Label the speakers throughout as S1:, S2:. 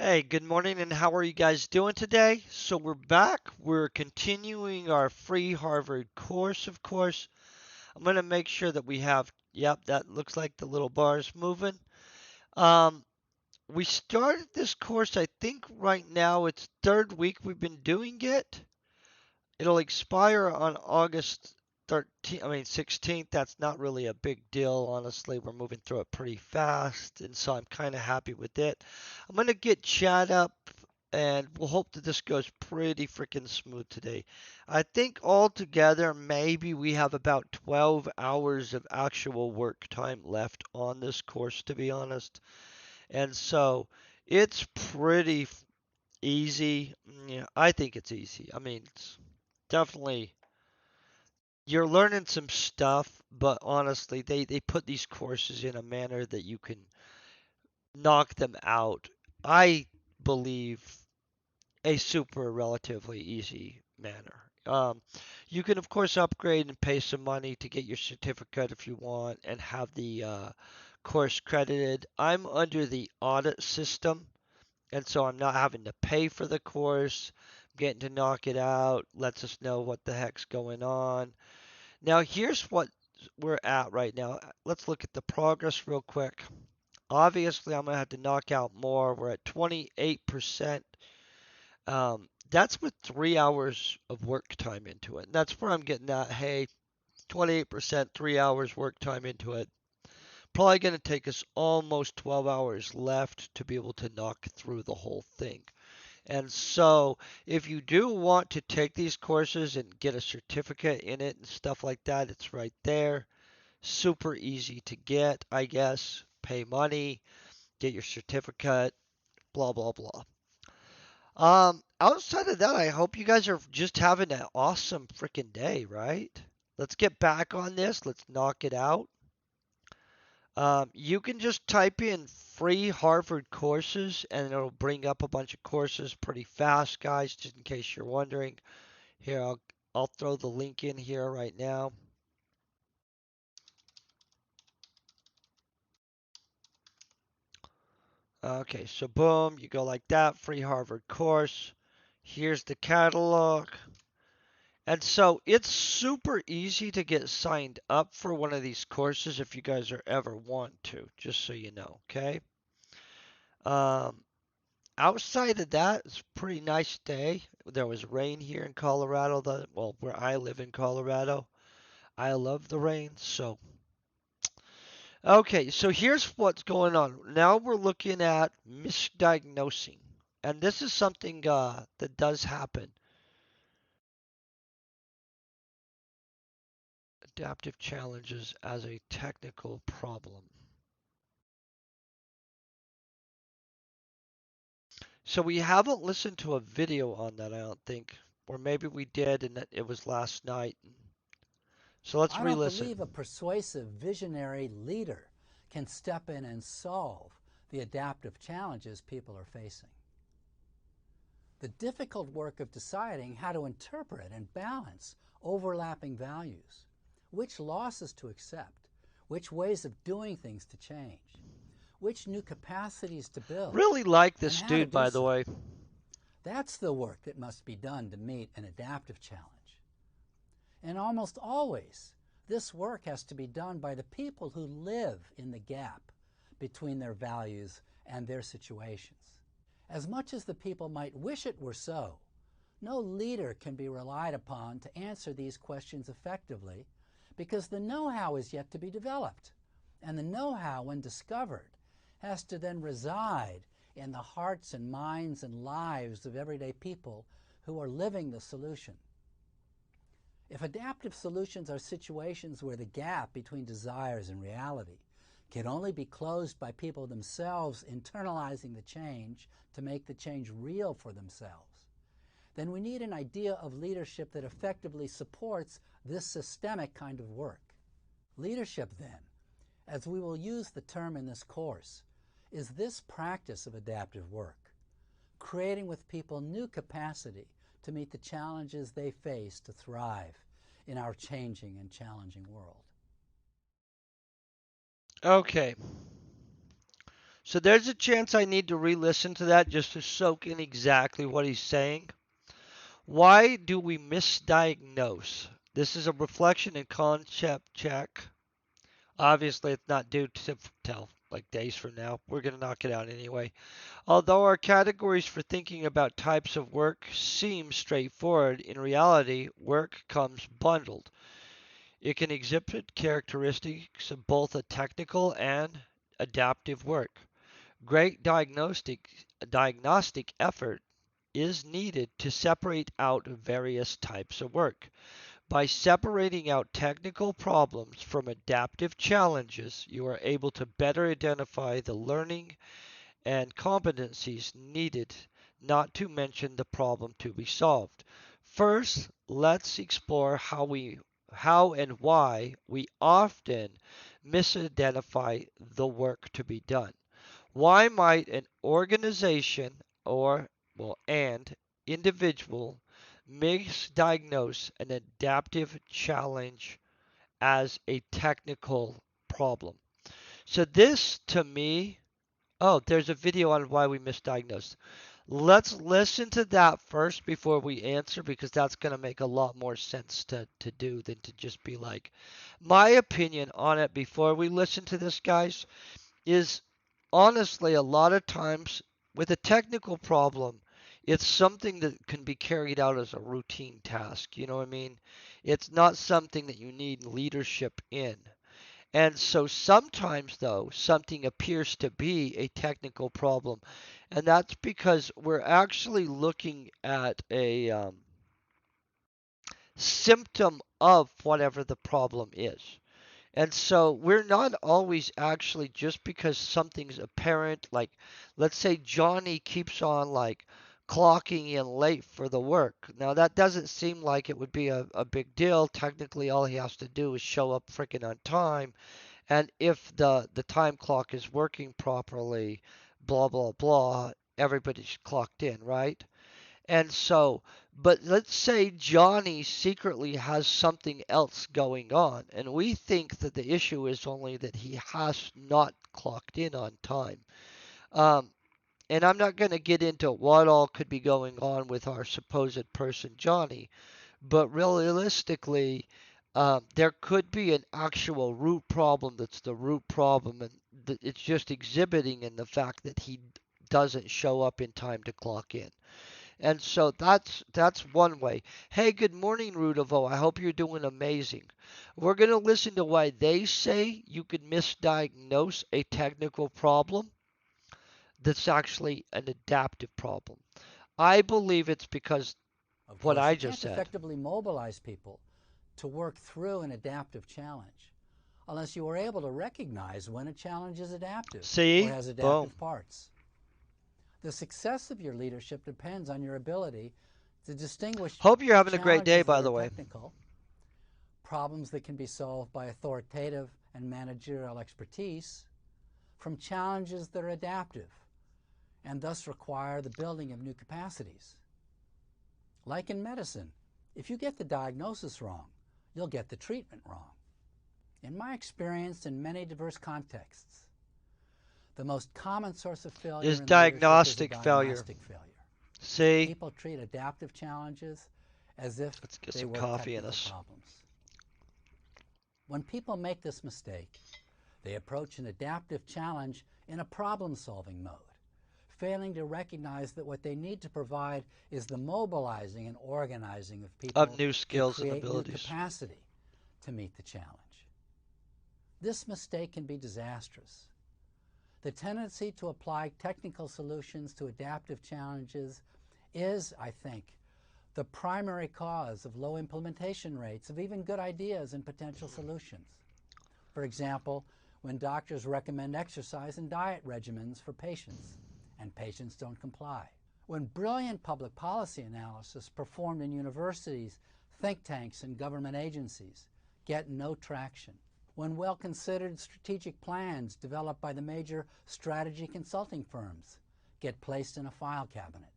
S1: Hey, good morning, and how are you guys doing today? So we're back. We're continuing our free Harvard course, of course. I'm going to make sure that we have, yep, that looks like the little bars moving. Um, we started this course, I think right now it's third week we've been doing it. It'll expire on August 13th, I mean 16th. That's not really a big deal, honestly. We're moving through it pretty fast, and so I'm kind of happy with it. I'm going to get chat up, and we'll hope that this goes pretty freaking smooth today. I think altogether, maybe we have about 12 hours of actual work time left on this course, to be honest. And so it's pretty easy. Yeah, I think it's easy. I mean, it's definitely you're learning some stuff, but honestly, they put these courses in a manner that you can knock them out. I believe a super relatively easy manner. You can of course upgrade and pay some money to get your certificate if you want and have the course credited. I'm under the audit system, and so I'm not having to pay for the course. I'm getting to knock it out. Lets us know what the heck's going on. Now, here's what we're at right now. Let's look at the progress real quick. Obviously, I'm going to have to knock out more. We're at 28%. That's with 3 hours of work time into it. And that's where I'm getting at. Hey, 28%, 3 hours work time into it. Probably going to take us almost 12 hours left to be able to knock through the whole thing. And so, if you do want to take these courses and get a certificate in it and stuff like that, it's right there. Super easy to get, I guess. Pay money, get your certificate, blah, blah, blah. Outside of that, I hope you guys are just having an awesome freaking day, right? Let's get back on this. Let's knock it out. You can just type in free Harvard courses and it'll bring up a bunch of courses pretty fast, guys, just in case you're wondering. Here, I'll throw the link in here right now. Okay, so boom, you go like that, free Harvard course. Here's the catalog. And so it's super easy to get signed up for one of these courses if you guys are ever want to, just so you know, okay? Um, Outside of that, it's a pretty nice day. There was rain here in Colorado, well, where I live in Colorado. I love the rain, so okay, so here's what's going on. Now we're looking at misdiagnosing. And this is something that does happen. Adaptive challenges as a technical problem. So we haven't listened to a video on that, I don't think. Or maybe we did and it was last night. So let's
S2: I don't
S1: re-listen.
S2: believe a persuasive visionary leader can step in and solve the adaptive challenges people are facing. The difficult work of deciding how to interpret and balance overlapping values, which losses to accept, which ways of doing things to change, which new capacities to build,
S1: Really like
S2: and
S1: this
S2: how to
S1: dude,
S2: do
S1: by the
S2: so.
S1: way.
S2: That's the work that must be done to meet an adaptive challenge. And almost always, this work has to be done by the people who live in the gap between their values and their situations. As much as the people might wish it were so, no leader can be relied upon to answer these questions effectively because the know-how is yet to be developed. And the know-how, when discovered, has to then reside in the hearts and minds and lives of everyday people who are living the solution. If adaptive solutions are situations where the gap between desires and reality can only be closed by people themselves internalizing the change to make the change real for themselves, then we need an idea of leadership that effectively supports this systemic kind of work. Leadership, then, as we will use the term in this course, is this practice of adaptive work, creating with people new capacity to meet the challenges they face to thrive in our changing and challenging world.
S1: Okay. So there's a chance I need to re-listen to that just to soak in exactly what he's saying. Why do we misdiagnose? This is a reflection and concept check. Obviously, it's not due to till like days from now. We're going to knock it out anyway. Although our categories for thinking about types of work seem straightforward, in reality, work comes bundled. It can exhibit characteristics of both a technical and adaptive work. Great diagnostic effort is needed to separate out various types of work. By separating out technical problems from adaptive challenges, you are able to better identify the learning and competencies needed, not to mention the problem to be solved. First, let's explore how and why we often misidentify the work to be done. Why might an organization or and individual misdiagnose an adaptive challenge as a technical problem? So this to me, oh, there's a video on why we misdiagnosed. Let's listen to that first before we answer because that's going to make a lot more sense to do than to just be like, my opinion on it before we listen to this, guys, is honestly a lot of times with a technical problem, it's something that can be carried out as a routine task. You know what I mean? It's not something that you need leadership in. And so sometimes, though, something appears to be a technical problem, and that's because we're actually looking at a symptom of whatever the problem is. And so we're not always actually just because something's apparent, like let's say Johnny keeps on like clocking in late for the work. Now that doesn't seem like it would be a big deal. Technically all he has to do is show up freaking on time. And if the time clock is working properly, blah blah blah, everybody's clocked in, right? And so, but let's say Johnny secretly has something else going on, and we think that the issue is only that he has not clocked in on time. Um, and I'm not going to get into what all could be going on with our supposed person Johnny, but realistically, there could be an actual root problem that's the root problem, and it's just exhibiting in the fact that he doesn't show up in time to clock in. And so that's one way. Hey, good morning, Rudavo. I hope you're doing amazing. We're going to listen to why they say you could misdiagnose a technical problem that's actually an adaptive problem. I believe it's because
S2: Of
S1: what
S2: course,
S1: I
S2: you
S1: just
S2: can't
S1: said.
S2: effectively mobilize people to work through an adaptive challenge unless you are able to recognize when a challenge is adaptive or
S1: See?
S2: has
S1: Boom.
S2: adaptive parts. The success of your leadership depends on your ability to distinguish
S1: Hope you're having a great day,
S2: challenges
S1: by
S2: that are
S1: the way.
S2: technical, problems that can be solved by authoritative and managerial expertise, from challenges that are adaptive and thus require the building of new capacities. Like in medicine, if you get the diagnosis wrong, you'll get the treatment wrong. In my experience in many diverse contexts, the most common source of failure
S1: Is
S2: in leadership is a
S1: diagnostic failure.
S2: diagnostic failure.
S1: See?
S2: People treat adaptive challenges as if
S1: Let's get
S2: they
S1: some
S2: were
S1: coffee in
S2: technical
S1: us.
S2: problems. When people make this mistake, they approach an adaptive challenge in a problem-solving mode, failing to recognize that what they need to provide is the mobilizing and organizing of
S1: Of
S2: people
S1: new
S2: to
S1: skills and
S2: create new
S1: abilities.
S2: capacity to meet the challenge. This mistake can be disastrous. The tendency to apply technical solutions to adaptive challenges is, I think, the primary cause of low implementation rates of even good ideas and potential solutions. For example, when doctors recommend exercise and diet regimens for patients, and patients don't comply. When brilliant public policy analysis performed in universities, think tanks, and government agencies get no traction. When well-considered strategic plans developed by the major strategy consulting firms get placed in a file cabinet.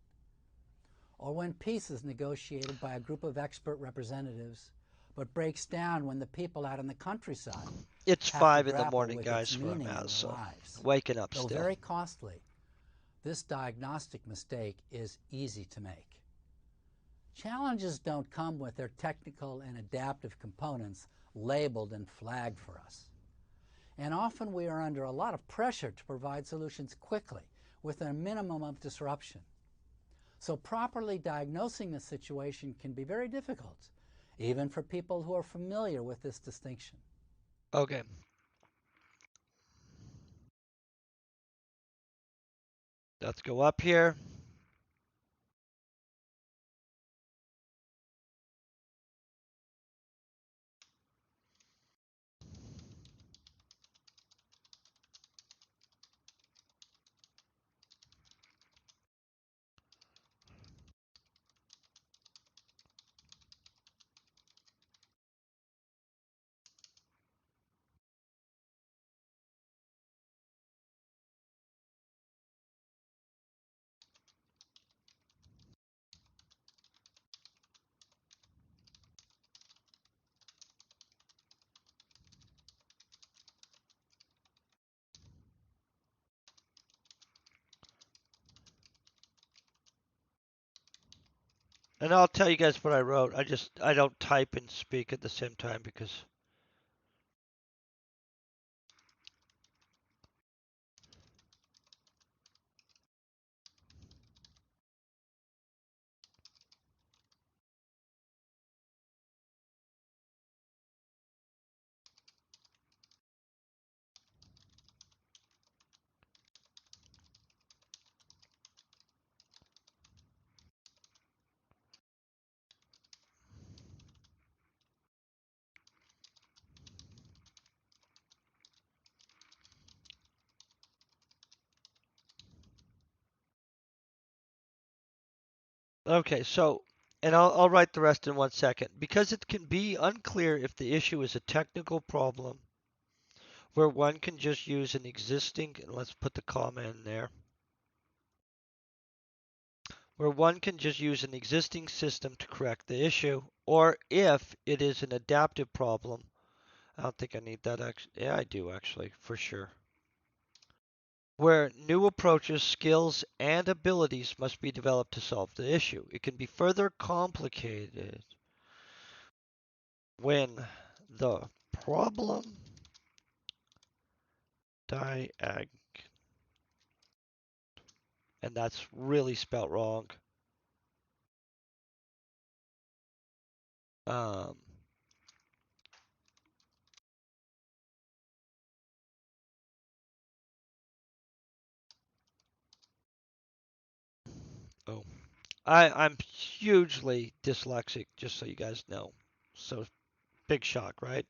S2: Or when peace is negotiated by a group of expert representatives, but breaks down when the people out in the countryside
S1: It's
S2: have to
S1: 5 in the
S2: grapple
S1: morning,
S2: with its
S1: guys, where I'm
S2: meaning in
S1: at,
S2: their
S1: so
S2: lives.
S1: waking up
S2: Though
S1: still.
S2: very costly, this diagnostic mistake is easy to make. Challenges don't come with their technical and adaptive components labeled and flagged for us. And often we are under a lot of pressure to provide solutions quickly with a minimum of disruption. So properly diagnosing the situation can be very difficult, even for people who are familiar with this distinction.
S1: Okay. Let's go up here. And I'll tell you guys what I wrote. I don't type and speak at the same time because okay, so and I'll write the rest in 1 second because it can be unclear if the issue is a technical problem where one can just use an existing, and let's put the comma in there, where one can just use an existing system to correct the issue, or if it is an adaptive problem. I don't think I need that actually. Yeah, I do actually, for sure. Where new approaches, skills, and abilities must be developed to solve the issue. It can be further complicated when the problem diag, and that's really spelt wrong. Um, oh, I'm hugely dyslexic, just so you guys know. So big shock, right?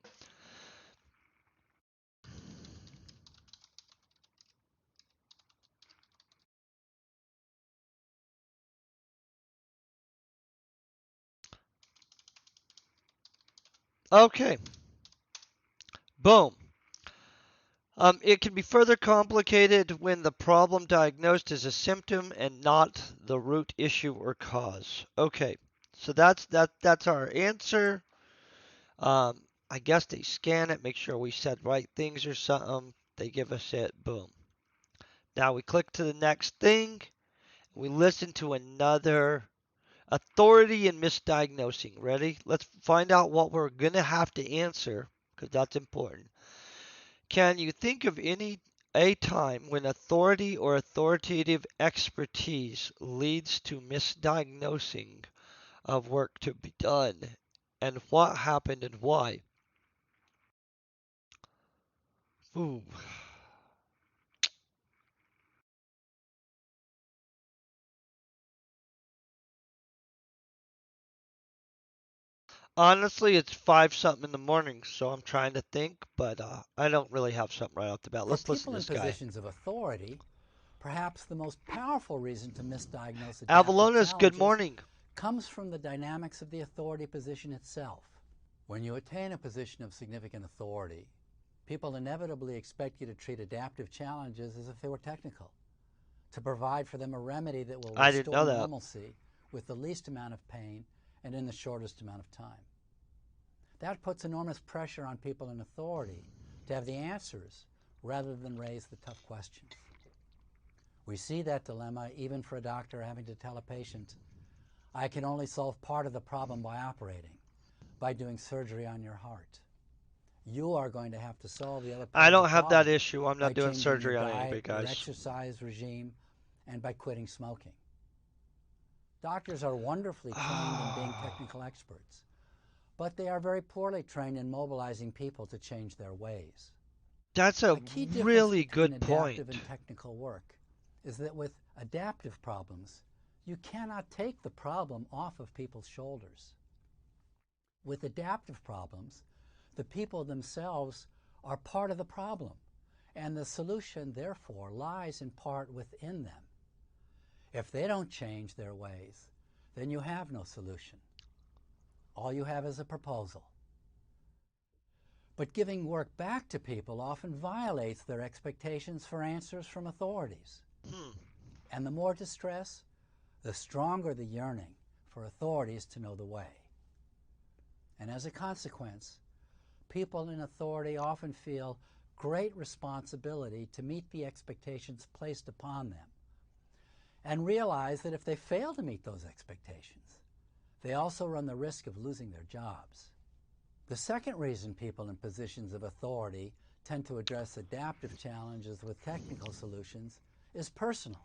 S1: Okay, boom. It can be further complicated when the problem diagnosed is a symptom and not the root issue or cause. Okay, so that's our answer. I guess they scan it, make sure we said right things or something. They give us it. Boom. Now we click to the next thing. We listen to another authority in misdiagnosing. Ready? Let's find out what we're gonna have to answer because that's important. Can you think of a time when authority or authoritative expertise leads to misdiagnosing of work to be done? And what happened and why? Ooh. Honestly, it's 5 something in the morning, so I'm trying to think, but I don't really have something right off the bat.
S2: For
S1: Let's listen
S2: people
S1: to
S2: in
S1: this guy.
S2: positions of authority, perhaps the most powerful reason to misdiagnose adaptive
S1: Avalona's good
S2: challenges
S1: morning.
S2: comes from the dynamics of the authority position itself. When you attain a position of significant authority, people inevitably expect you to treat adaptive challenges as if they were technical, to provide for them a remedy that will
S1: I didn't
S2: restore
S1: know that.
S2: normalcy with the least amount of pain and in the shortest amount of time. That puts enormous pressure on people in authority to have the answers rather than raise the tough questions. We see that dilemma even for a doctor having to tell a patient, I can only solve part of the problem by operating, by doing surgery on your heart. You are going to have to solve the other
S1: I
S2: part of the
S1: don't have that
S2: problem
S1: issue. I'm
S2: by
S1: not doing
S2: changing your
S1: surgery on
S2: diet,
S1: anybody,
S2: your
S1: guys.
S2: exercise regime, and by quitting smoking. Doctors are wonderfully trained in being
S1: Ah,
S2: technical experts, but they are very poorly trained in mobilizing people to change their ways.
S1: that's a
S2: A key difference
S1: really
S2: between
S1: good
S2: adaptive
S1: point.
S2: and technical work is that with adaptive problems, you cannot take the problem off of people's shoulders. With adaptive problems, the people themselves are part of the problem, and the solution, therefore, lies in part within them. If they don't change their ways, then you have no solution. All you have is a proposal. But giving work back to people often violates their expectations for answers from authorities.
S1: Hmm.
S2: And the more distress, the stronger the yearning for authorities to know the way. And as a consequence, people in authority often feel great responsibility to meet the expectations placed upon them, and realize that if they fail to meet those expectations, they also run the risk of losing their jobs. The second reason people in positions of authority tend to address adaptive challenges with technical solutions is personal.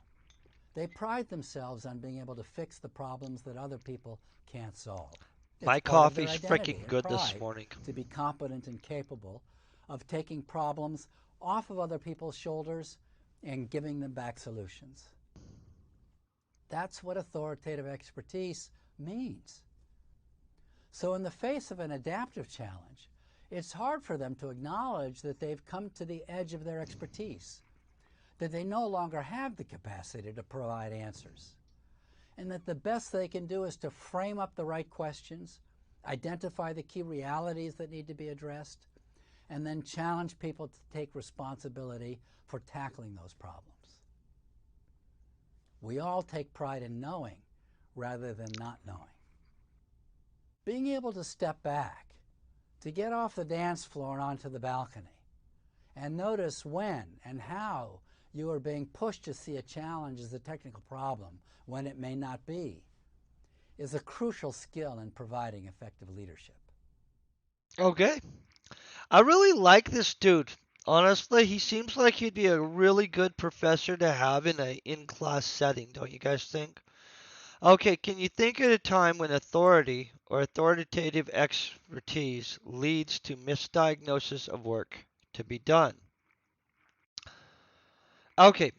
S2: They pride themselves on being able to fix the problems that other people can't solve. It's
S1: My
S2: part of their
S1: coffee's
S2: identity
S1: freaking
S2: and
S1: good this
S2: pride
S1: morning.
S2: to be competent and capable of taking problems off of other people's shoulders and giving them back solutions. That's what authoritative expertise means. So in the face of an adaptive challenge, it's hard for them to acknowledge that they've come to the edge of their expertise, that they no longer have the capacity to provide answers, and that the best they can do is to frame up the right questions, identify the key realities that need to be addressed, and then challenge people to take responsibility for tackling those problems. We all take pride in knowing rather than not knowing. Being able to step back, to get off the dance floor and onto the balcony, and notice when and how you are being pushed to see a challenge as a technical problem when it may not be, is a crucial skill in providing effective leadership.
S1: Okay. I really like this dude. Honestly, he seems like he'd be a really good professor to have in a in-class setting, don't you guys think? Okay, can you think of a time when authority or authoritative expertise leads to misdiagnosis of work to be done? Okay,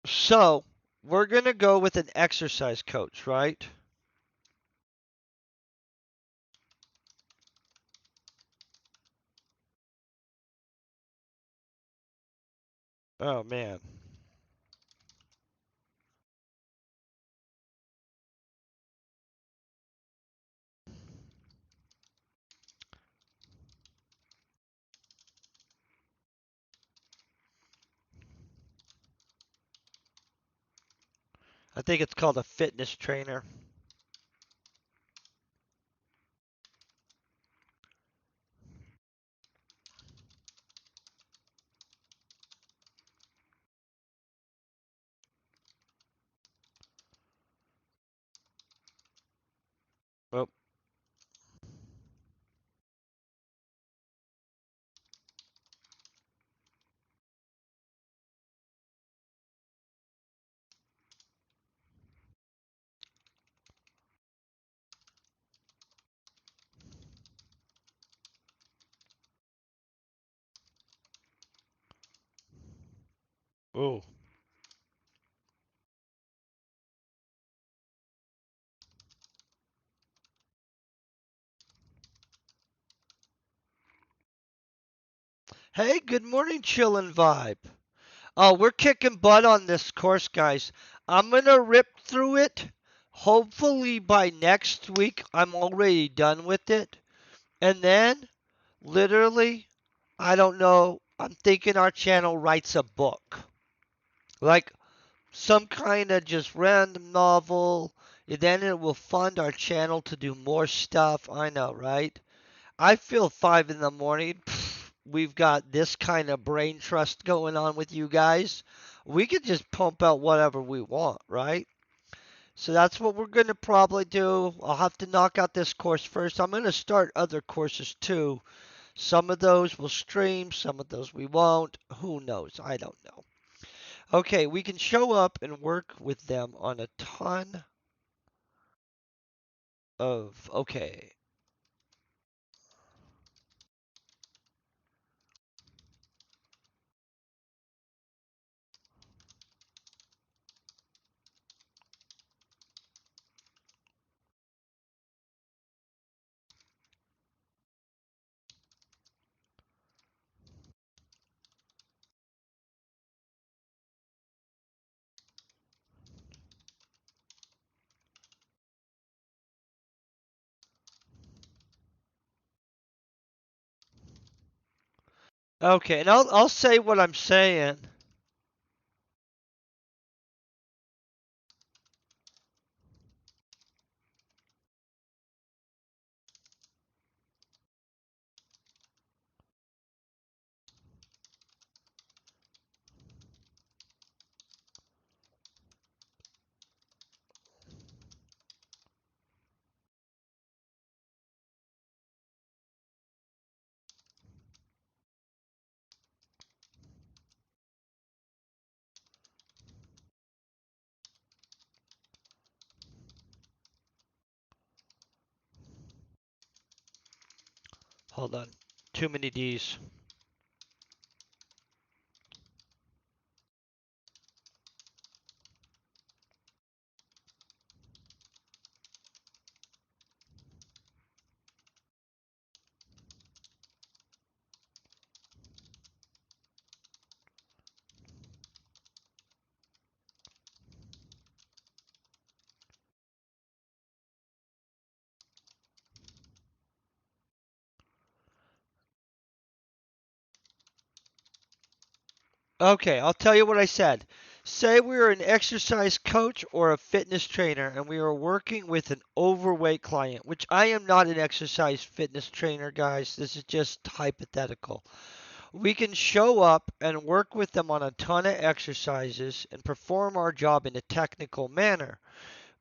S1: so we're going to go with an exercise coach, right? Oh man. I think it's called a fitness trainer. Oh, oh. Hey, good morning, chillin' vibe. Oh, we're kicking butt on this course, guys. I'm gonna rip through it. Hopefully by next week, I'm already done with it. And then, literally, I don't know, I'm thinking our channel writes a book. Like some kind of just random novel. Then it will fund our channel to do more stuff. I know, right? I feel 5 in the morning. We've got this kind of brain trust going on with you guys. We could just pump out whatever we want, right? So that's what we're going to probably do. I'll have to knock out this course first. I'm going to start other courses too. Some of those will stream, some of those we won't. Who knows? I don't know. Okay, we can show up and work with them on a ton of. Okay. Okay, and I'll say what I'm saying. Hold on. Too many D's. Okay, I'll tell you what I said. Say we are an exercise coach or a fitness trainer and we are working with an overweight client, which I am not an exercise fitness trainer, guys. This is just hypothetical. We can show up and work with them on a ton of exercises and perform our job in a technical manner.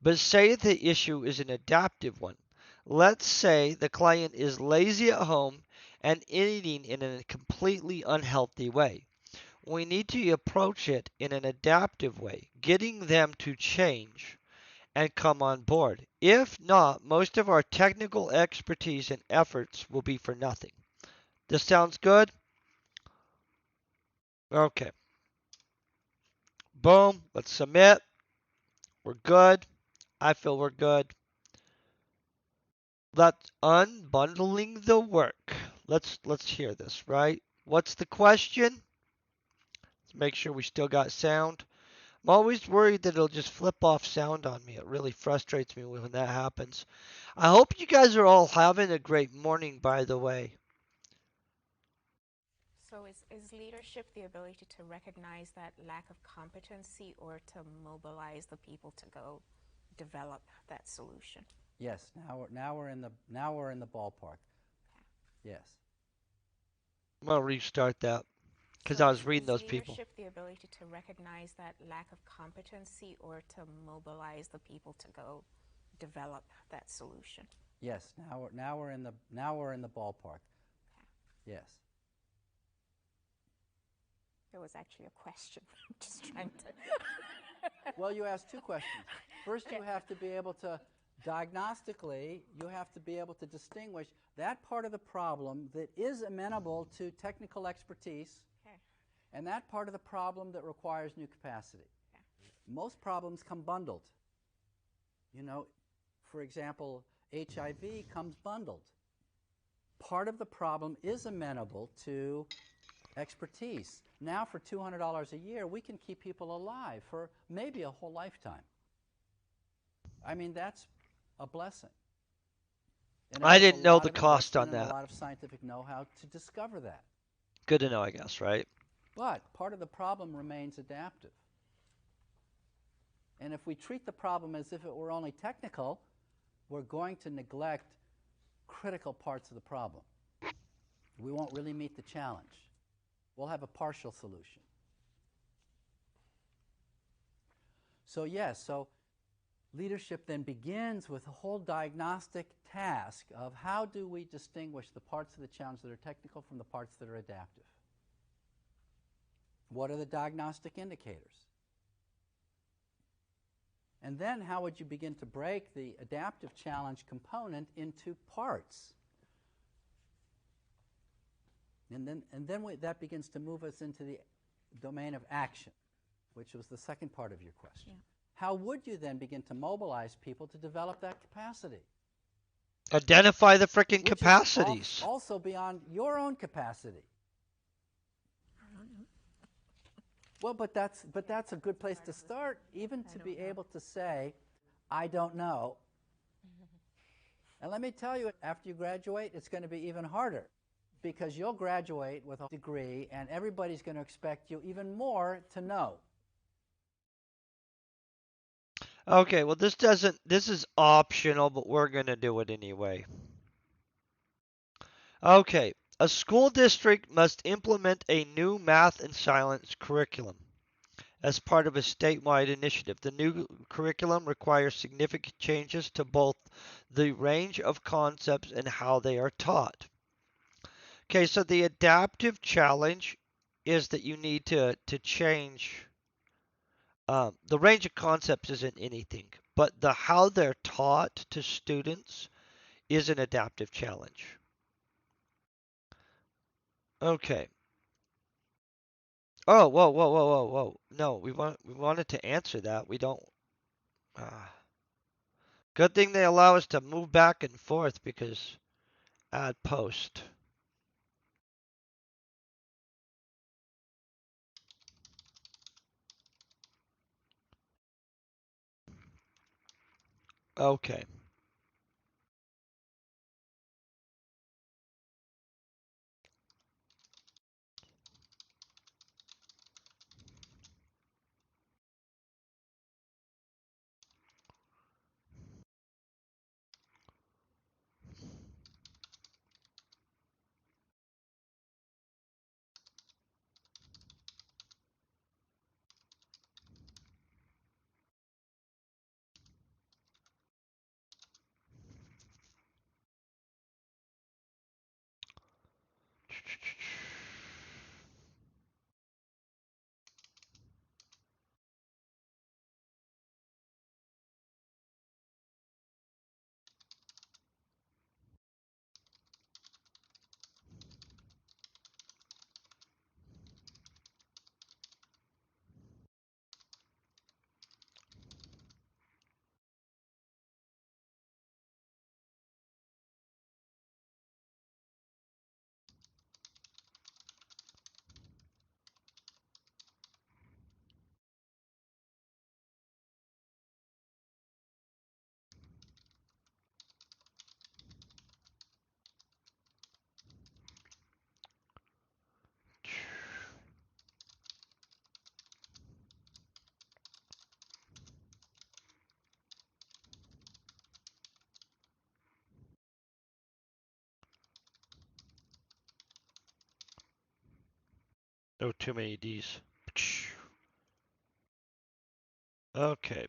S1: But say the issue is an adaptive one. Let's say the client is lazy at home and eating in a completely unhealthy way. We need to approach it in an adaptive way, getting them to change and come on board. If not, most of our technical expertise and efforts will be for nothing. This sounds good? Okay. Boom. Let's submit. We're good. I feel we're good. Let's unbundling the work. Let's hear this, right? What's the question? Let's make sure we still got sound. I'm always worried that it'll just flip off sound on me. It really frustrates me when that happens. I hope you guys are all having a great morning, by the way.
S3: So is leadership the ability to recognize that lack of competency or to mobilize the people to go develop that solution?
S2: Yes, now we're in the ballpark. Yes.
S1: I'm going to restart that because
S3: So
S1: I
S3: is,
S1: was reading
S3: is
S1: those people.
S3: leadership the ability to recognize that lack of competency or to mobilize the people to go develop that solution?
S2: Yes, now we're in the ballpark. Yes.
S3: It was actually a question. I'm just trying to.
S2: Well, you asked two questions. First, you have to be able to diagnostically, you have to be able to distinguish that part of the problem that is amenable to technical expertise
S3: Okay.
S2: and that part of the problem that requires new capacity.
S3: Okay.
S2: Most problems come bundled. You know, for example, HIV comes bundled. Part of the problem is amenable to expertise. Now, for $200 a year, we can keep people alive for maybe a whole lifetime. I mean, that's a blessing. And it
S1: I
S2: took a
S1: didn't know
S2: lot
S1: the
S2: of
S1: cost
S2: investment
S1: on
S2: and a
S1: that.
S2: lot of scientific know-how to discover that.
S1: Good to know, I guess, right?
S2: But part of the problem remains adaptive. And if we treat the problem as if it were only technical, we're going to neglect critical parts of the problem. We won't really meet the challenge. We'll have a partial solution. So yes, so leadership then begins with a whole diagnostic task of how do we distinguish the parts of the challenge that are technical from the parts that are adaptive? What are the diagnostic indicators? And then how would you begin to break the adaptive challenge component into parts? And then that begins to move us into the domain of action, which was the second part of your question. Yeah. How would you then begin to mobilize people to develop that capacity?
S1: Identify the frickin' capacities.
S2: Also beyond your own capacity. Well, but that's a good place to start, even to be able to say, I don't know. And let me tell you, after you graduate, it's going to be even harder, because you'll graduate with a degree, and everybody's going to expect you even more to know.
S1: Okay, well, this is optional, but we're going to do it anyway. Okay, a school district must implement a new math and science curriculum as part of a statewide initiative. The new curriculum requires significant changes to both the range of concepts and how they are taught. Okay, so the adaptive challenge is that you need to change. The range of concepts isn't anything, but the how they're taught to students is an adaptive challenge. Okay. Oh, whoa, whoa, whoa, whoa, whoa. No, we wanted to answer that. We don't. Good thing they allow us to move back and forth, because add post. Okay. No, too many D's. Okay.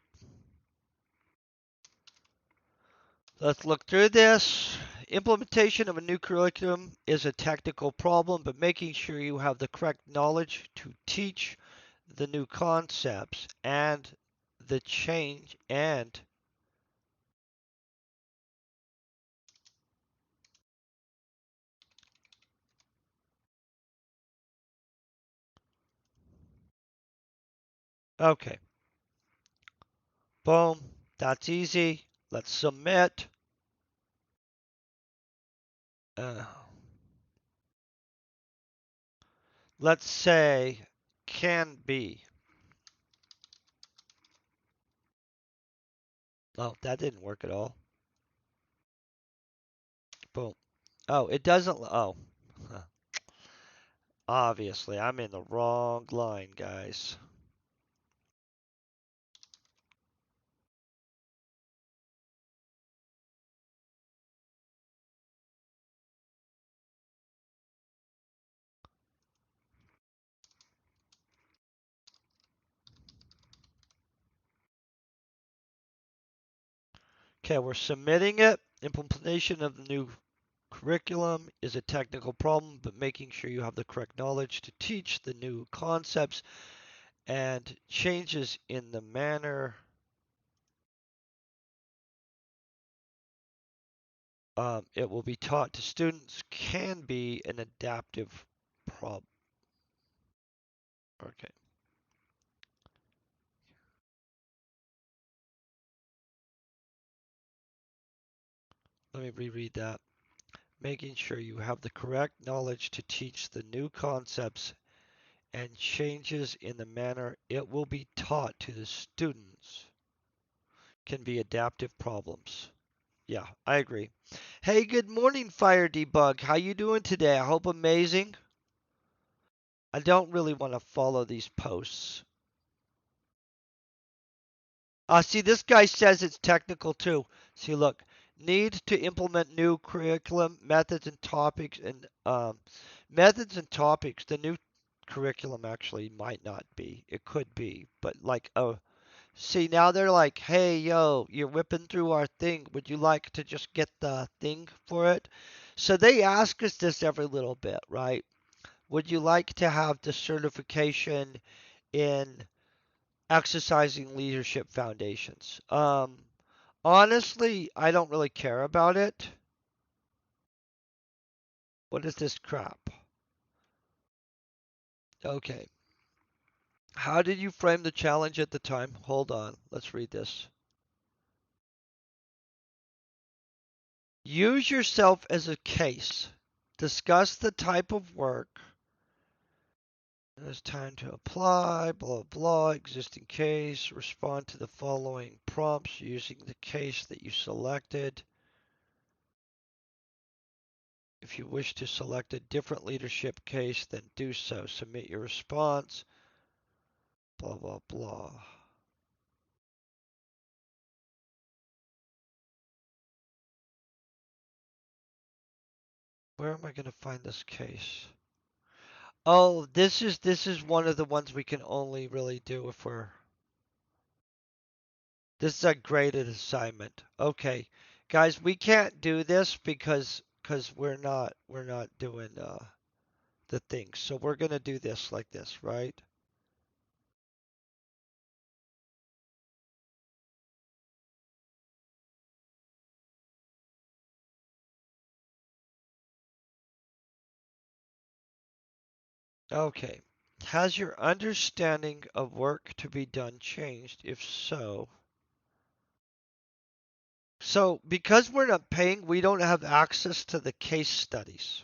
S1: Let's look through this. Implementation of a new curriculum is a technical problem, but making sure you have the correct knowledge to teach the new concepts and the change and okay. Boom. That's easy. Let's submit. Uh, let's say can be. Oh, that didn't work at all. Boom. Oh, it doesn't. Oh, obviously, I'm in the wrong line, guys. Okay, we're submitting it. Implementation of the new curriculum is a technical problem, but making sure you have the correct knowledge to teach the new concepts and changes in the manner it will be taught to students can be an adaptive problem. Okay, let me reread that. Making sure you have the correct knowledge to teach the new concepts and changes in the manner it will be taught to the students can be adaptive problems. Yeah, I agree. Hey, good morning, Fire Debug. How you doing today? I hope amazing. I don't really want to follow these posts. See, this guy says it's technical too. See, look, need to implement new curriculum methods and topics and methods and topics. The new curriculum actually might not be. It could be, but like, oh, see, now they're like, hey, yo, you're whipping through our thing. Would you like to just get the thing for it? So they ask us this every little bit, right? Would you like to have the certification in exercising leadership foundations? Honestly, I don't really care about it. What is this crap? Okay. How did you frame the challenge at the time? Hold on. Let's read this. Use yourself as a case. Discuss the type of work. It's time to apply, blah, blah, existing case. Respond to the following prompts using the case that you selected. If you wish to select a different leadership case, then do so. Submit your response. Blah, blah, blah. Where am I going to find this case? Oh, this is one of the ones we can only really do if we're. This is a graded assignment. Okay, guys, we can't do this because we're not doing the things. So we're gonna do this like this, right? Okay. Has your understanding of work to be done changed? If so, so because we're not paying, we don't have access to the case studies.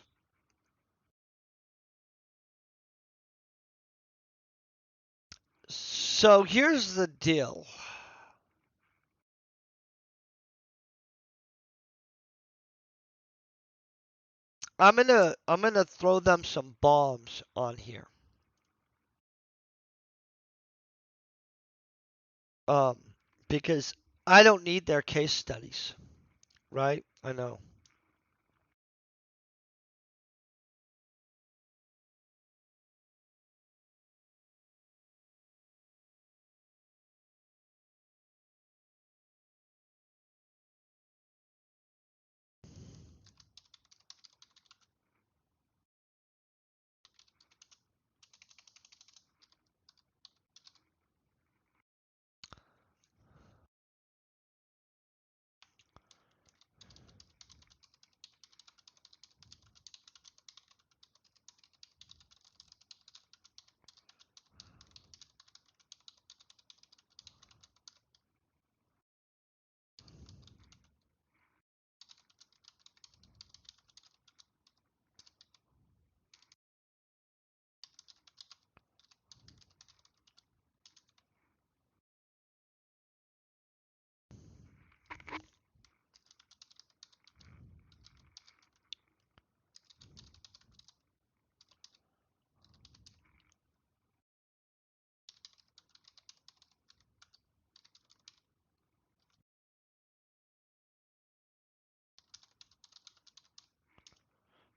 S1: So here's the deal. I'm gonna throw them some bombs on here. Um, because I don't need their case studies, right? I know.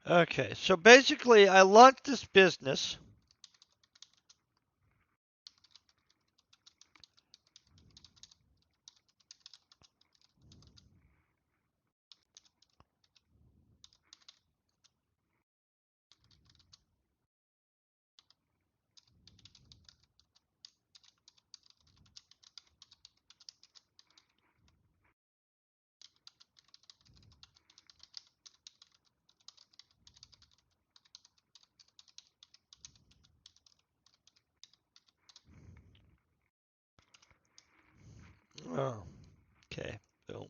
S1: Okay, so basically I launched this business. Oh, okay. Boom.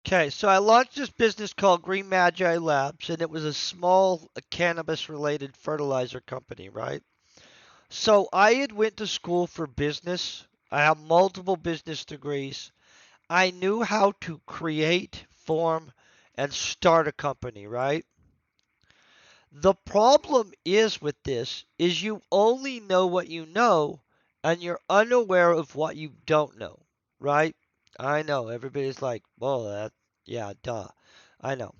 S1: Okay, so I launched this business called Green Magi Labs, and it was a small cannabis-related fertilizer company, right? So I had went to school for business. I have multiple business degrees. I knew how to create, form, and start a company, right? The problem is with this is you only know what you know and you're unaware of what you don't know, right? I know everybody's like, "Well, that yeah, duh." I know.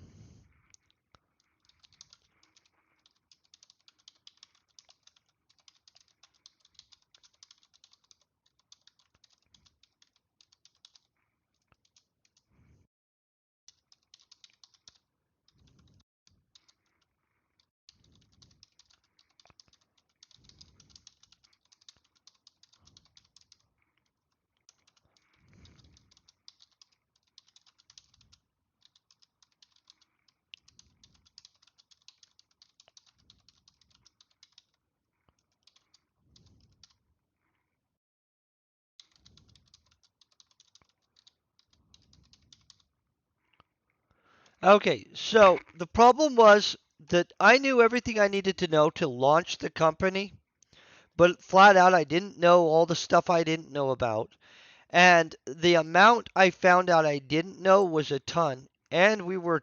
S1: Okay, so the problem was that I knew everything I needed to know to launch the company, but flat out I didn't know all the stuff I didn't know about. And the amount I found out I didn't know was a ton. And we were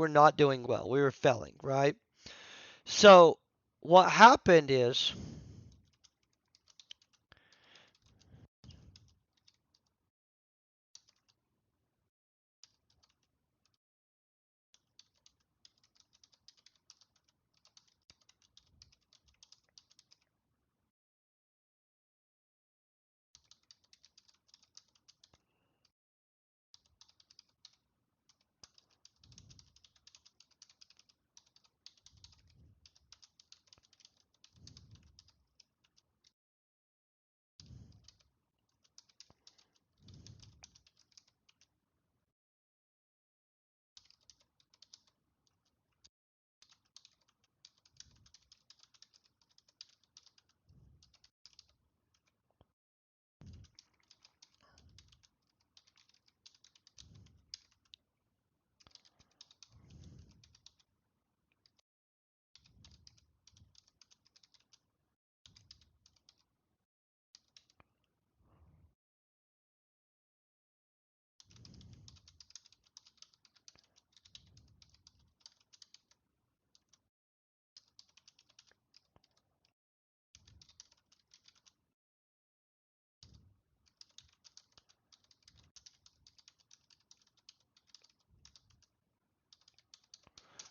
S1: not doing well. We were failing, right? So what happened is,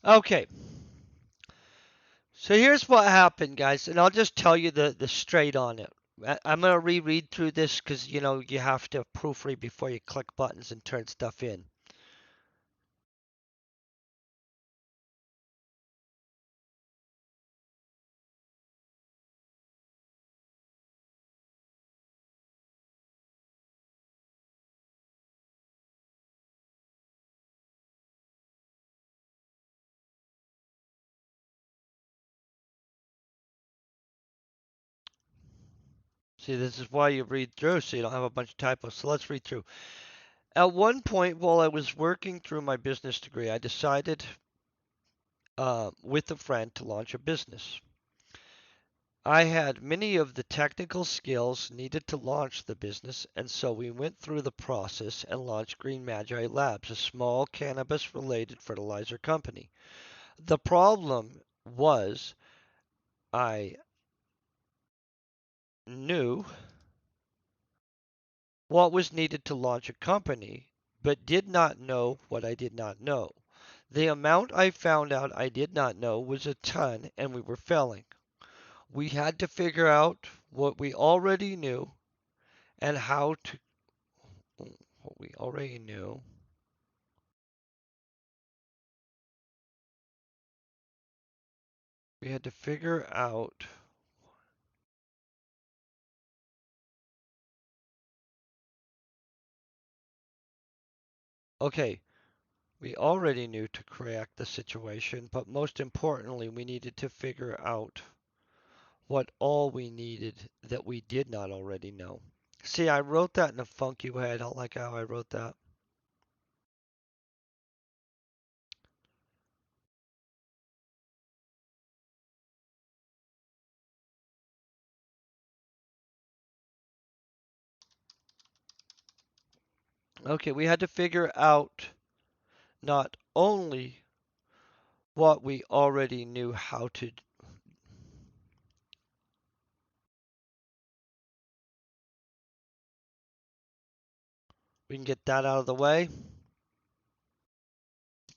S1: okay. So here's what happened, guys, and I'll just tell you the straight on it. I'm gonna reread through this because you have to proofread before you click buttons and turn stuff in. See, this is why you read through, so you don't have a bunch of typos. So let's read through. At one point, while I was working through my business degree, I decided with a friend to launch a business. I had many of the technical skills needed to launch the business, and so we went through the process and launched Green Magi Labs, a small cannabis related fertilizer company. The problem was I knew what was needed to launch a company, but did not know what I did not know. The amount I found out I did not know was a ton, and we were failing. We had to figure out what we already knew and how to what we already knew. We had to figure out. Okay, We already knew to correct the situation, but most importantly, we needed to figure out what all we needed that we did not already know. See, I wrote that in a funky way. I don't like how I wrote that. Okay, we had to figure out not only what we already knew how to. We can get that out of the way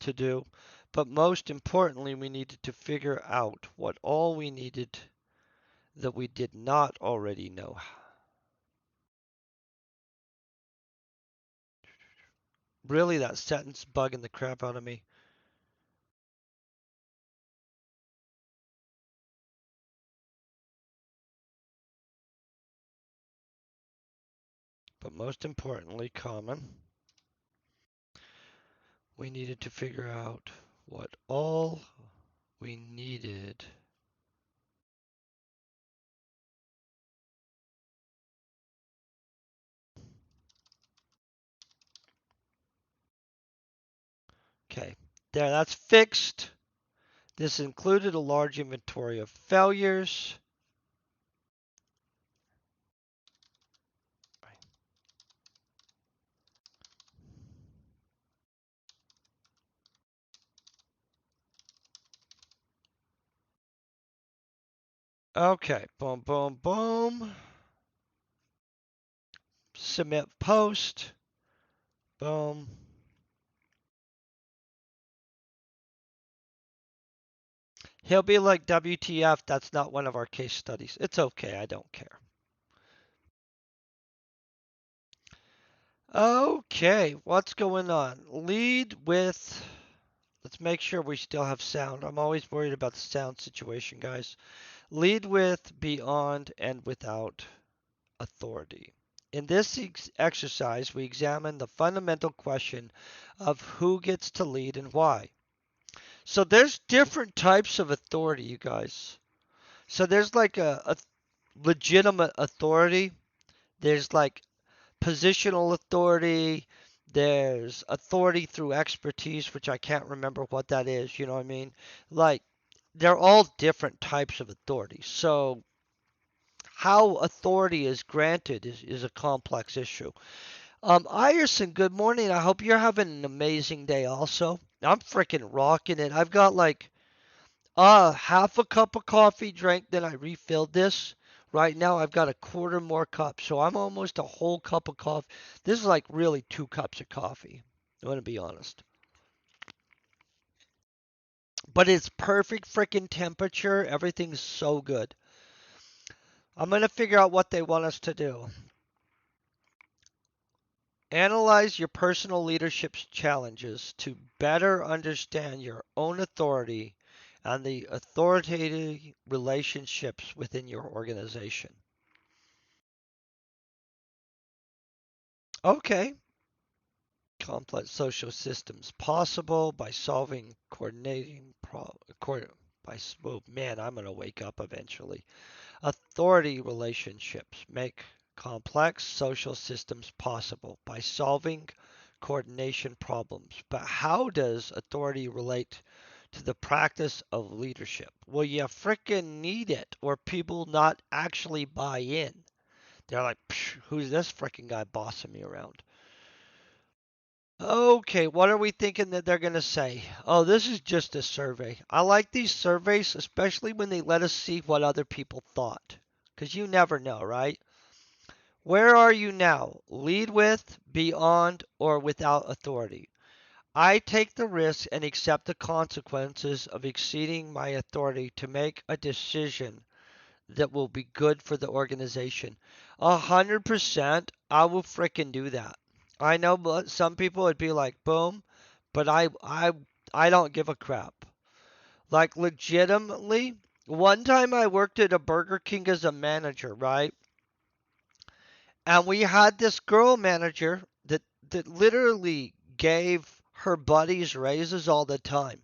S1: to do. But most importantly, we needed to figure out what all we needed that we did not already know. Really, that sentence bugging the crap out of me. But most importantly, common, we needed to figure out what all we needed Okay, there, that's fixed. This included a large inventory of failures. Okay, boom, boom, boom. Submit post. Boom. He'll be like, WTF, that's not one of our case studies. It's okay, I don't care. Okay, what's going on? Lead with, let's make sure we still have sound. I'm always worried about the sound situation, guys. Lead with, beyond, and without authority. In this exercise, we examine the fundamental question of who gets to lead and why. So there's different types of authority, you guys. So there's like a legitimate authority. There's like positional authority. There's authority through expertise, which I can't remember what that is. You know what I mean? Like, they're all different types of authority. So how authority is granted is a complex issue. Iverson, good morning. I hope you're having an amazing day also. I'm freaking rocking it. I've got like half a cup of coffee drank, then I refilled this. Right now I've got a quarter more cup, so I'm almost a whole cup of coffee. This is like really 2 cups of coffee. I'm gonna be honest. But it's perfect freaking temperature. Everything's so good. I'm gonna figure out what they want us to do. Analyze your personal leadership challenges to better understand your own authority and the authoritative relationships within your organization. Okay. Complex social systems possible by solving coordinating by oh man, I'm going to wake up eventually. Authority relationships make complex social systems possible by solving coordination problems. But how does authority relate to the practice of leadership? Well, you frickin' need it, or people not actually buy in. They're like, who's this frickin' guy bossing me around? Okay, what are we thinking that they're going to say? Oh, this is just a survey. I like these surveys, especially when they let us see what other people thought. Because you never know, right? Where are you now? Lead with, beyond, or without authority? I take the risk and accept the consequences of exceeding my authority to make a decision that will be good for the organization. 100%, I will frickin' do that. I know some people would be like, boom, but I don't give a crap. Like legitimately, one time I worked at a Burger King as a manager, right? And we had this girl manager that literally gave her buddies raises all the time.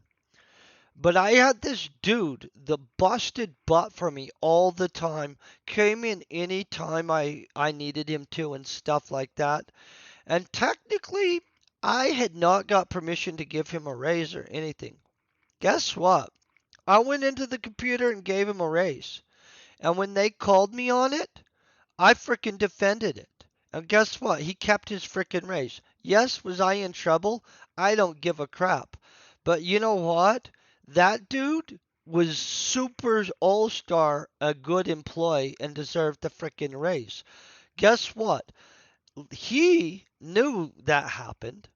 S1: But I had this dude that busted butt for me all the time, came in any time I needed him to and stuff like that. And technically, I had not got permission to give him a raise or anything. Guess what? I went into the computer and gave him a raise. And when they called me on it, I frickin' defended it. And guess what? He kept his frickin' raise. Yes, was I in trouble? I don't give a crap. But you know what? That dude was super all-star, a good employee, and deserved the frickin' raise. Guess what? He knew that happened.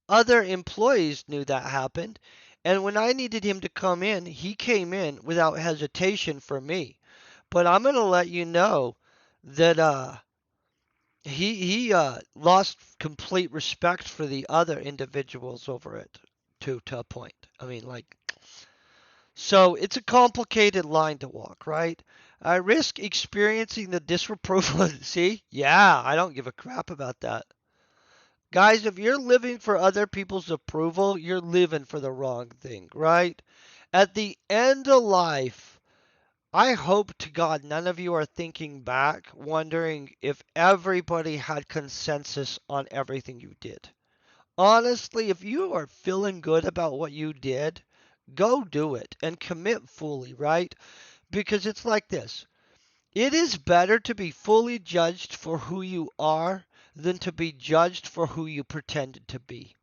S1: Other employees knew that happened. And when I needed him to come in, he came in without hesitation for me. But I'm going to let you know that he lost complete respect for the other individuals over it to a point. I mean, like, so it's a complicated line to walk, right? I risk experiencing the disapproval. See, yeah, I don't give a crap about that. Guys, if you're living for other people's approval, you're living for the wrong thing, right? At the end of life, I hope to God none of you are thinking back, wondering if everybody had consensus on everything you did. Honestly, if you are feeling good about what you did, go do it and commit fully, right? Because it's like this. It is better to be fully judged for who you are than to be judged for who you pretended to be.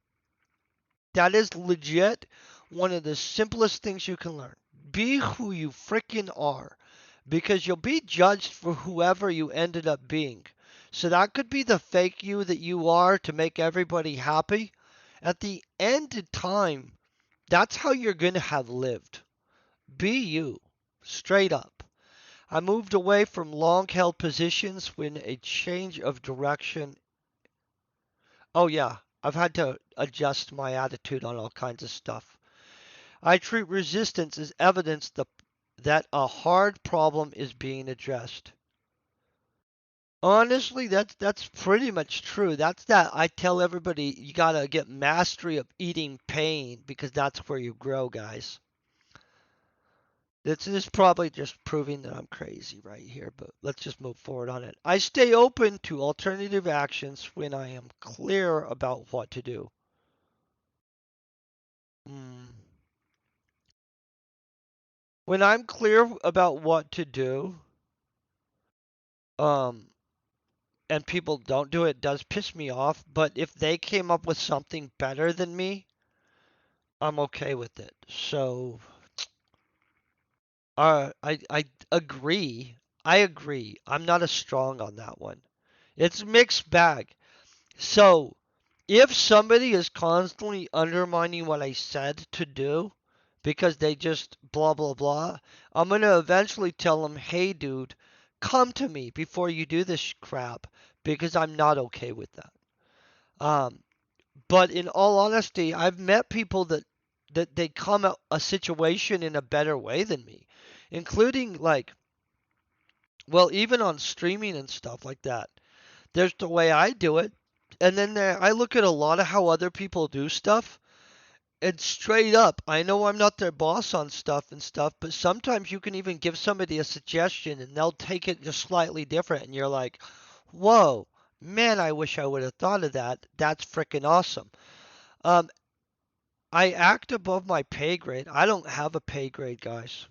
S1: That is legit one of the simplest things you can learn. Be who you freaking are because you'll be judged for whoever you ended up being. So that could be the fake you that you are to make everybody happy. At the end of time, that's how you're going to have lived. Be you, straight up. I moved away from long held positions when a change of direction. Oh, yeah, I've had to adjust my attitude on all kinds of stuff. I treat resistance as evidence that a hard problem is being addressed. Honestly, that's pretty much true. That's that I tell everybody you gotta get mastery of eating pain because that's where you grow, guys. This is probably just proving that I'm crazy right here, but let's just move forward on it. I stay open to alternative actions when I am clear about what to do. Hmm. When I'm clear about what to do, um, and people don't do it, it does piss me off. But if they came up with something better than me, I'm okay with it. So, I agree. I agree. I'm not as strong on that one. It's a mixed bag. So, if somebody is constantly undermining what I said to do because they just blah blah blah, I'm gonna eventually tell them, hey dude, come to me before you do this crap because I'm not okay with that. Um, but in all honesty, I've met people that they come at a situation in a better way than me, including like, well, even on streaming and stuff like that. There's the way I do it, and then I look at a lot of how other people do stuff, and straight up, I know I'm not their boss on stuff and stuff, but sometimes you can even give somebody a suggestion and they'll take it just slightly different, and you're like, whoa, man, I wish I would have thought of that. That's freaking awesome. Um, I act above my pay grade. I don't have a pay grade, guys.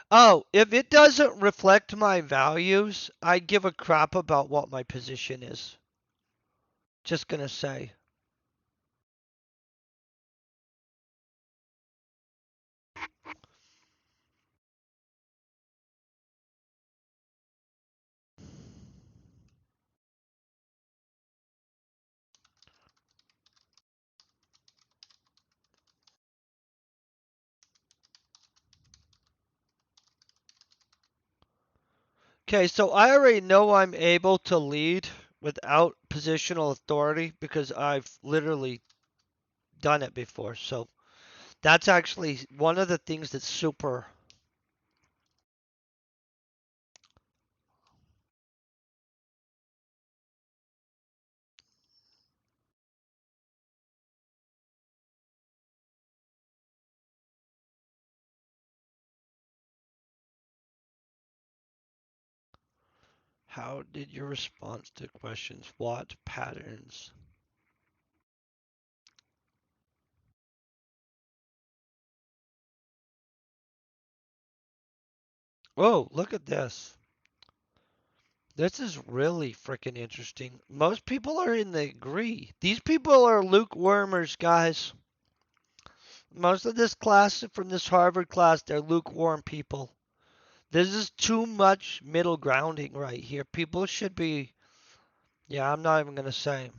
S1: Oh, if it doesn't reflect my values, I give a crap about what my position is. Just gonna say. Okay, so I already know I'm able to lead without positional authority because I've literally done it before. So that's actually one of the things that's super. How did your response to questions? What patterns? Oh, look at this. This is really freaking interesting. Most people are in the agree. These people are lukewarmers, guys. Most of this class from this Harvard class, they're lukewarm people. This is too much middle grounding right here. People should be, yeah, I'm not even going to say.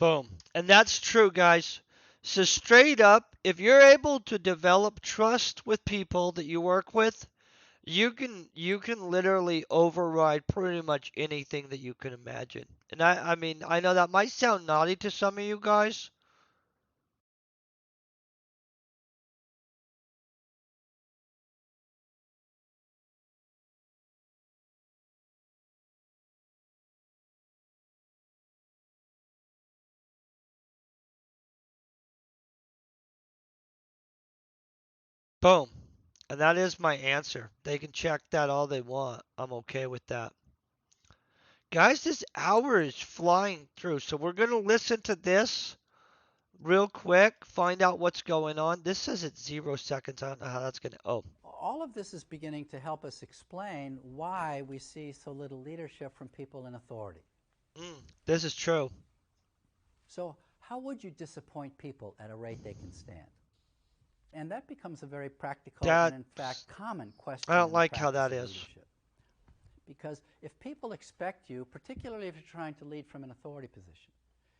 S1: Boom. And that's true, guys. So straight up, if you're able to develop trust with people that you work with, you can literally override pretty much anything that you can imagine. And I mean, I know that might sound naughty to some of you guys. Boom. And that is my answer. They can check that all they want. I'm okay with that. Guys, this hour is flying through. So we're going to listen to this real quick, find out what's going on. This says it's 0 seconds. I don't know how that's going to. Oh,
S2: All of this is beginning to help us explain why we see so little leadership from people in authority.
S1: this is true.
S2: So, how would you disappoint people at a rate they can stand? And that becomes a very practical and, in fact,
S1: That's.
S2: common
S1: I
S2: question
S1: don't
S2: in the
S1: like how
S2: practice
S1: that
S2: of
S1: is.
S2: leadership. Because if people expect you, particularly if you're trying to lead from an authority position,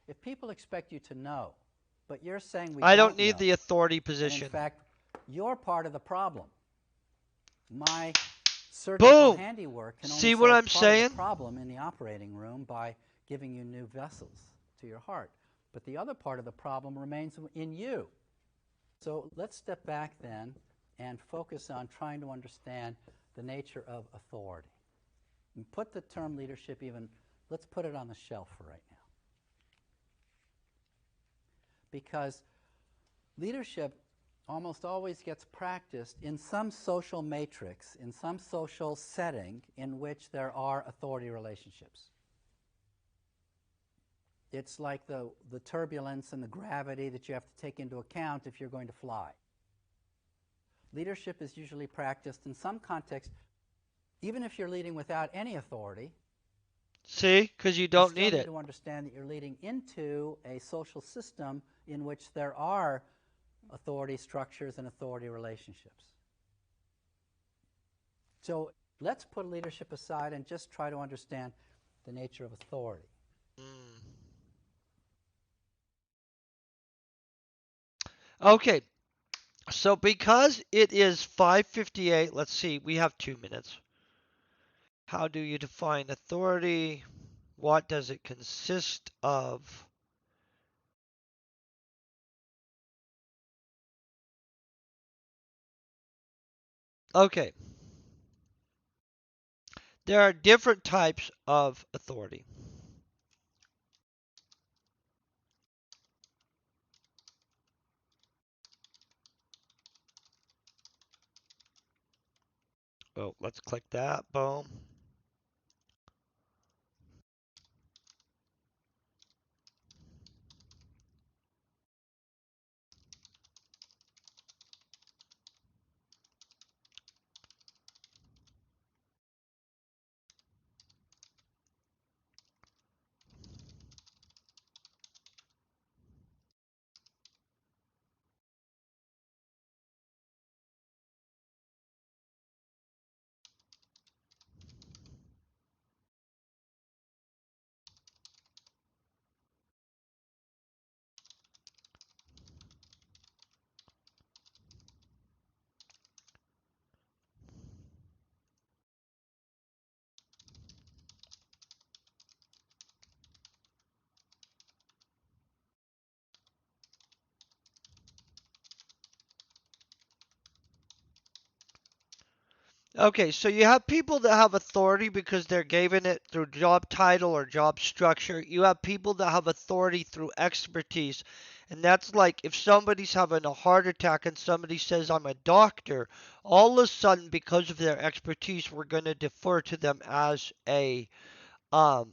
S2: if people expect you to know, but you're saying we
S1: I don't
S2: don't
S1: need
S2: know,
S1: the authority
S2: and in
S1: position.
S2: fact, you're part of the problem. My surgical
S1: Boom!
S2: handiwork can only
S1: See what
S2: solve
S1: I'm
S2: part of the
S1: saying?
S2: problem in the operating room by giving you new vessels to your heart. But the other part of the problem remains in you. So let's step back then and focus on trying to understand the nature of authority. And put the term leadership let's put it on the shelf for right now. Because leadership almost always gets practiced in some social matrix, in some social setting in which there are authority relationships. It's like the turbulence and the gravity that you have to take into account if you're going to fly. Leadership is usually practiced in some context, even if you're leading without any authority.
S1: See? Because you
S2: You
S1: don't
S2: still
S1: need
S2: need
S1: it.
S2: to understand that you're leading into a social system in which there are authority structures and authority relationships. So let's put leadership aside and just try to understand the nature of authority.
S1: Mm. Okay, so because it is 5:58, let's see, we have 2 minutes. How do you define authority? What does it consist of? Okay, there are different types of authority. Oh, let's click that. Boom. Okay, so you have people that have authority because they're given it through job title or job structure. You have people that have authority through expertise. And that's like if somebody's having a heart attack and somebody says, I'm a doctor, all of a sudden, because of their expertise, we're going to defer to them um,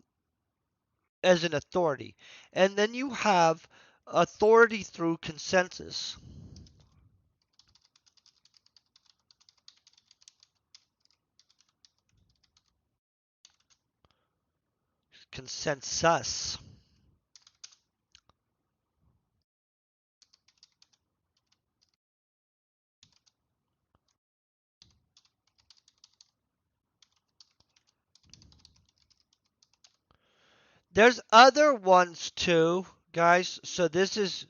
S1: as an authority. And then you have authority through consensus. Consensus. There's other ones too, guys. So this is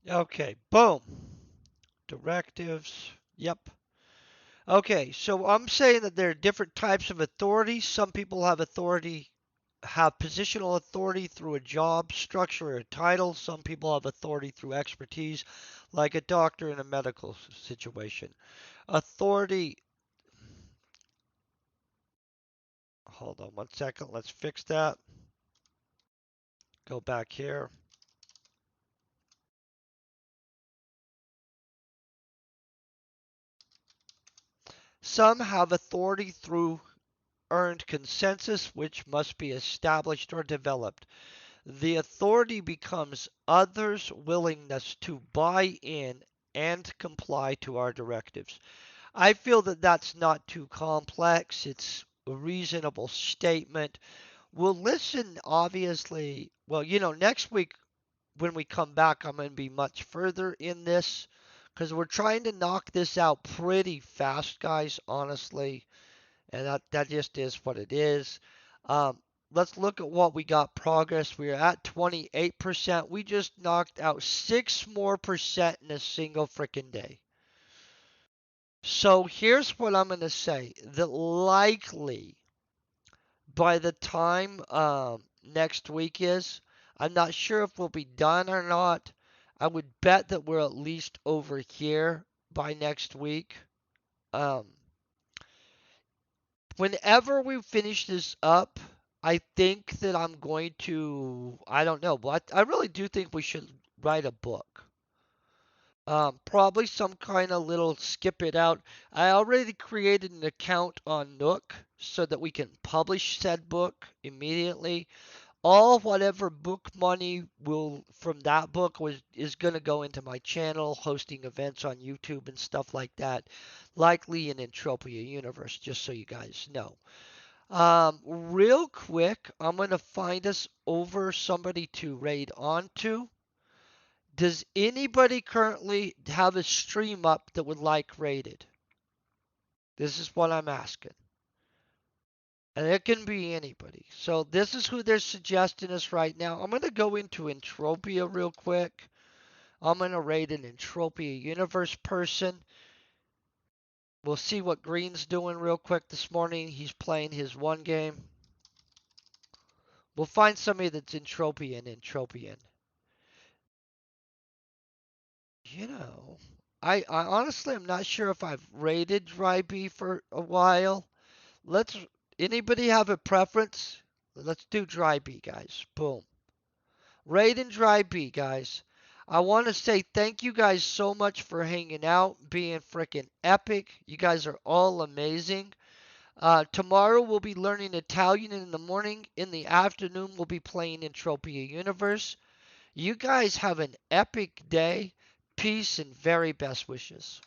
S1: okay. Boom. Directives. Yep. Okay, so I'm saying that there are different types of authority. Some people have authority, have positional authority through a job structure or a title. Some people have authority through expertise, like a doctor in a medical situation. Authority, hold on 1 second, let's fix that. Go back here. Some have authority through earned consensus, which must be established or developed. The authority becomes others' willingness to buy in and comply to our directives. I feel that that's not too complex. It's a reasonable statement. We'll listen, obviously. Well, next week when we come back, I'm going to be much further in this because we're trying to knock this out pretty fast, guys, honestly. And that just is what it is. Let's look at what we got progress. We are at 28%. We just knocked out 6 more percent in a single freaking day. So here's what I'm going to say. That likely by the time next week is, I'm not sure if we'll be done or not. I would bet that we're at least over here by next week. Um, Whenever we finish this up, I think that I'm going to, I don't know, but I really do think we should write a book. Probably some kind of little skip it out. I already created an account on Nook so that we can publish said book immediately. All whatever book money will from that book is going to go into my channel, hosting events on YouTube and stuff like that, likely in Entropia Universe, just so you guys know. Real quick, I'm going to find us over somebody to raid onto. Does anybody currently have a stream up that would like raided? This is what I'm asking. And it can be anybody. So this is who they're suggesting us right now. I'm going to go into Entropia real quick. I'm going to raid an Entropia Universe person. We'll see what Green's doing real quick this morning. He's playing his one game. We'll find somebody that's Entropian. You know, I honestly am not sure if I've raided Dry B for a while. Let's. Anybody have a preference? Let's do Dry B, guys. Boom. Raid and Dry B, guys. I want to say thank you guys so much for hanging out, being freaking epic. You guys are all amazing. Tomorrow we'll be learning Italian in the morning. In the afternoon, we'll be playing Entropia Universe. You guys have an epic day. Peace and very best wishes.